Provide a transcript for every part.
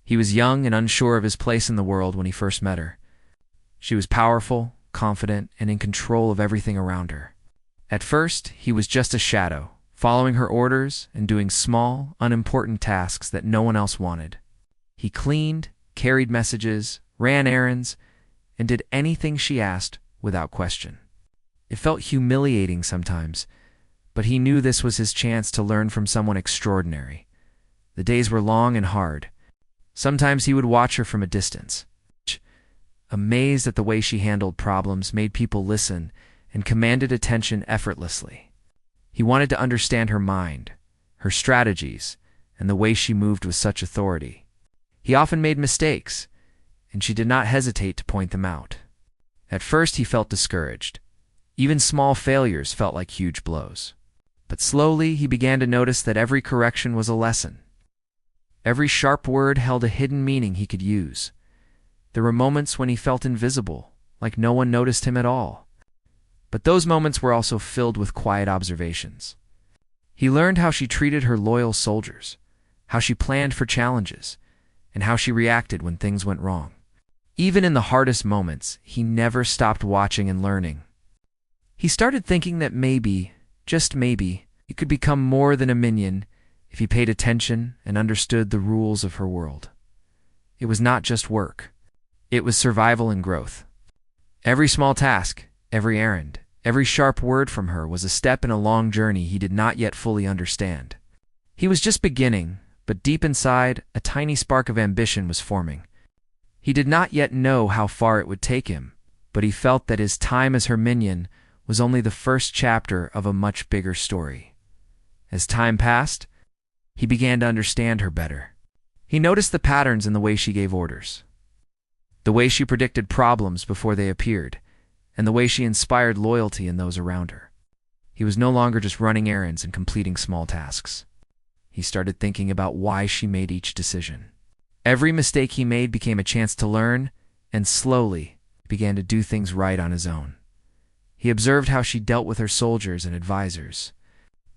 He was young and unsure of his place in the world when he first met her. She was powerful, confident, and in control of everything around her. At first, he was just a shadow, following her orders and doing small, unimportant tasks that no one else wanted. He cleaned, carried messages, ran errands, and did anything she asked without question. It felt humiliating sometimes, but he knew this was his chance to learn from someone extraordinary. The days were long and hard. Sometimes he would watch her from a distance, amazed at the way she handled problems, made people listen, and commanded attention effortlessly. He wanted to understand her mind, her strategies, and the way she moved with such authority. He often made mistakes, and she did not hesitate to point them out. At first he felt discouraged. Even small failures felt like huge blows. But slowly he began to notice that every correction was a lesson. Every sharp word held a hidden meaning he could use. There were moments when he felt invisible, like no one noticed him at all. But those moments were also filled with quiet observations. He learned how she treated her loyal soldiers, how she planned for challenges, and how she reacted when things went wrong. Even in the hardest moments, he never stopped watching and learning. He started thinking that maybe, just maybe, he could become more than a minion if he paid attention and understood the rules of her world. It was not just work. It was survival and growth. Every small task, every errand, every sharp word from her was a step in a long journey he did not yet fully understand. He was just beginning, but deep inside, a tiny spark of ambition was forming. He did not yet know how far it would take him, but he felt that his time as her minion was only the first chapter of a much bigger story. As time passed, he began to understand her better. He noticed the patterns in the way she gave orders, the way she predicted problems before they appeared, and the way she inspired loyalty in those around her. He was no longer just running errands and completing small tasks. He started thinking about why she made each decision. Every mistake he made became a chance to learn, and slowly began to do things right on his own. He observed how she dealt with her soldiers and advisors.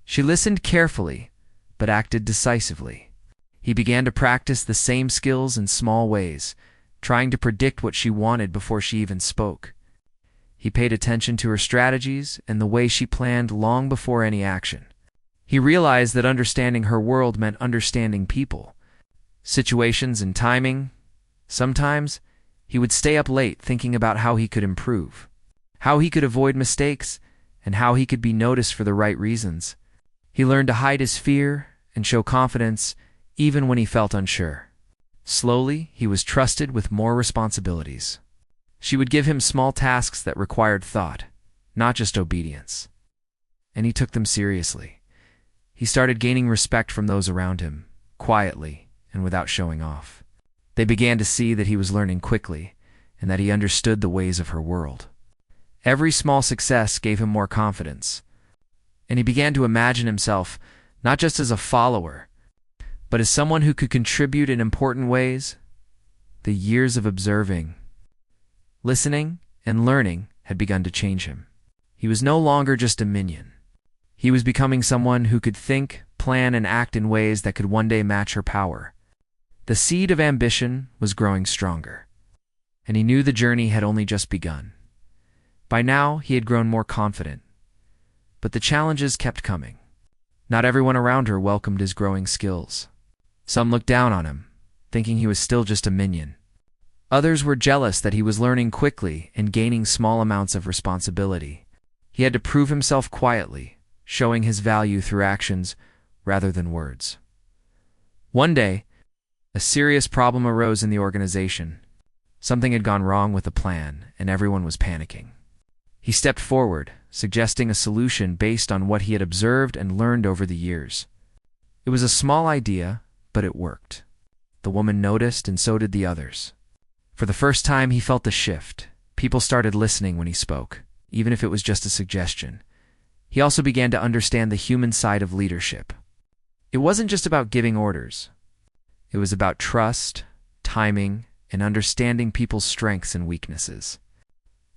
She listened carefully, but acted decisively. He began to practice the same skills in small ways, trying to predict what she wanted before she even spoke. He paid attention to her strategies and the way she planned long before any action. He realized that understanding her world meant understanding people, situations, and timing. Sometimes, he would stay up late thinking about how he could improve, how he could avoid mistakes, and how he could be noticed for the right reasons. He learned to hide his fear and show confidence even when he felt unsure. Slowly, he was trusted with more responsibilities. She would give him small tasks that required thought, not just obedience. And he took them seriously. He started gaining respect from those around him, quietly and without showing off. They began to see that he was learning quickly and that he understood the ways of her world. Every small success gave him more confidence, and he began to imagine himself not just as a follower, but as someone who could contribute in important ways. The years of observing, listening, and learning had begun to change him. He was no longer just a minion. He was becoming someone who could think, plan, and act in ways that could one day match her power. The seed of ambition was growing stronger, and he knew the journey had only just begun. By now, he had grown more confident, but the challenges kept coming. Not everyone around her welcomed his growing skills. Some looked down on him, thinking he was still just a minion. Others were jealous that he was learning quickly and gaining small amounts of responsibility. He had to prove himself quietly, showing his value through actions rather than words. One day, a serious problem arose in the organization. Something had gone wrong with the plan, and everyone was panicking. He stepped forward, suggesting a solution based on what he had observed and learned over the years. It was a small idea, but it worked. The woman noticed, and so did the others. For the first time, he felt the shift. People started listening when he spoke, even if it was just a suggestion. He also began to understand the human side of leadership. It wasn't just about giving orders. It was about trust, timing, and understanding people's strengths and weaknesses.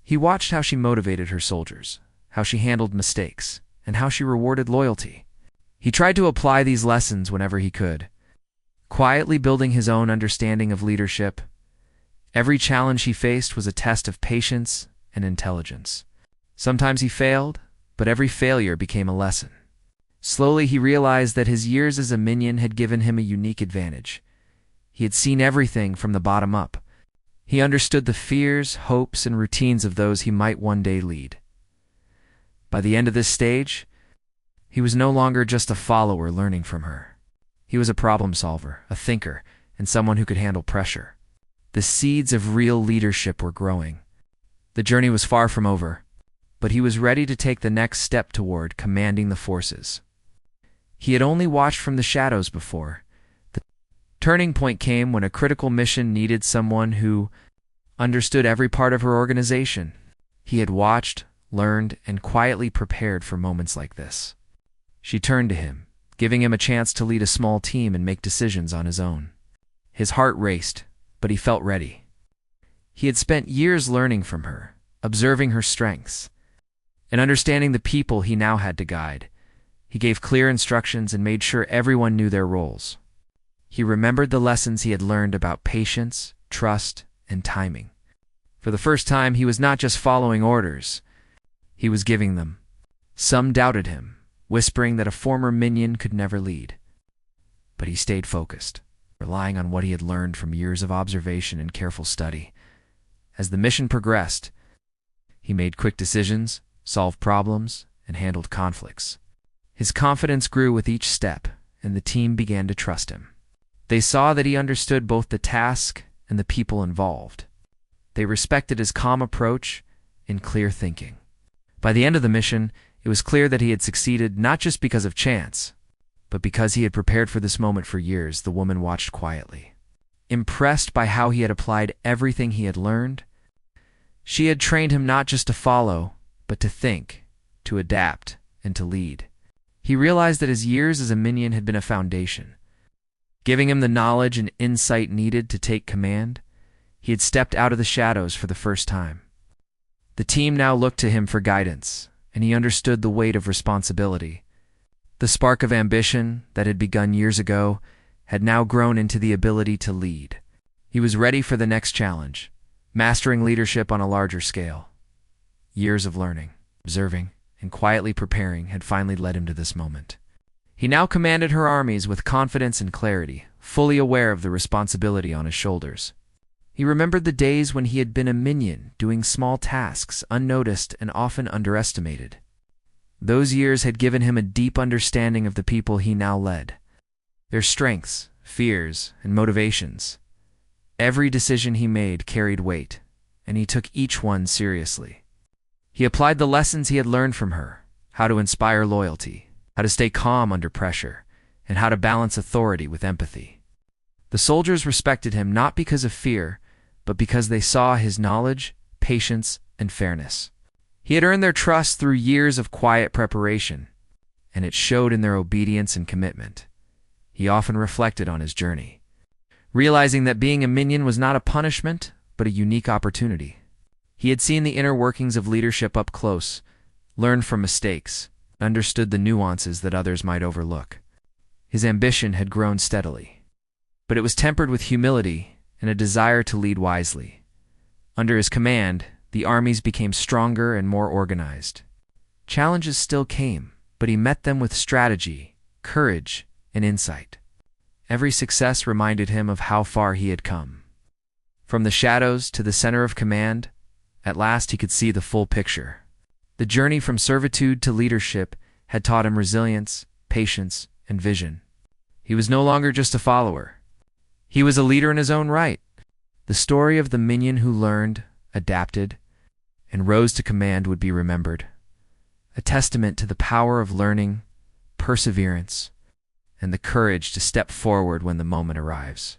He watched how she motivated her soldiers, how she handled mistakes, and how she rewarded loyalty. He tried to apply these lessons whenever he could. quietly building his own understanding of leadership. Every challenge he faced was a test of patience and intelligence. Sometimes he failed, but every failure became a lesson. Slowly he realized that his years as a minion had given him a unique advantage. He had seen everything from the bottom up. He understood the fears, hopes, and routines of those he might one day lead. By the end of this stage, he was no longer just a follower learning from her. He was a problem solver, a thinker, and someone who could handle pressure. The seeds of real leadership were growing. The journey was far from over, but he was ready to take the next step toward commanding the forces. He had only watched from the shadows before. The turning point came when a critical mission needed someone who understood every part of her organization. He had watched, learned, and quietly prepared for moments like this. She turned to him, giving him a chance to lead a small team and make decisions on his own. His heart raced, but he felt ready. He had spent years learning from her, observing her strengths, and understanding the people he now had to guide. He gave clear instructions and made sure everyone knew their roles. He remembered the lessons he had learned about patience, trust, and timing. For the first time, he was not just following orders, he was giving them. Some doubted him, whispering that a former minion could never lead. But he stayed focused, relying on what he had learned from years of observation and careful study. As the mission progressed, he made quick decisions, solved problems, and handled conflicts. His confidence grew with each step, and the team began to trust him. They saw that he understood both the task and the people involved. They respected his calm approach and clear thinking. By the end of the mission, it was clear that he had succeeded not just because of chance, but because he had prepared for this moment for years. The woman watched quietly. Impressed by how he had applied everything he had learned, she had trained him not just to follow, but to think, to adapt, and to lead. He realized that his years as a minion had been a foundation, giving him the knowledge and insight needed to take command. He had stepped out of the shadows for the first time. The team now looked to him for guidance, and he understood the weight of responsibility. The spark of ambition that had begun years ago had now grown into the ability to lead. He was ready for the next challenge, mastering leadership on a larger scale. Years of learning, observing, and quietly preparing had finally led him to this moment. He now commanded her armies with confidence and clarity, fully aware of the responsibility on his shoulders. He remembered the days when he had been a minion, doing small tasks, unnoticed and often underestimated. Those years had given him a deep understanding of the people he now led, their strengths, fears, and motivations. Every decision he made carried weight, and he took each one seriously. He applied the lessons he had learned from her, how to inspire loyalty, how to stay calm under pressure, and how to balance authority with empathy. The soldiers respected him not because of fear, but because they saw his knowledge, patience, and fairness. He had earned their trust through years of quiet preparation, and it showed in their obedience and commitment. He often reflected on his journey, realizing that being a minion was not a punishment, but a unique opportunity. He had seen the inner workings of leadership up close, learned from mistakes, understood the nuances that others might overlook. His ambition had grown steadily, but it was tempered with humility and a desire to lead wisely. Under his command, the armies became stronger and more organized. Challenges still came, but he met them with strategy, courage, and insight. Every success reminded him of how far he had come. From the shadows to the center of command, at last he could see the full picture. The journey from servitude to leadership had taught him resilience, patience, and vision. He was no longer just a follower. He was a leader in his own right. The story of the minion who learned, adapted, and rose to command would be remembered, a testament to the power of learning, perseverance, and the courage to step forward when the moment arrives.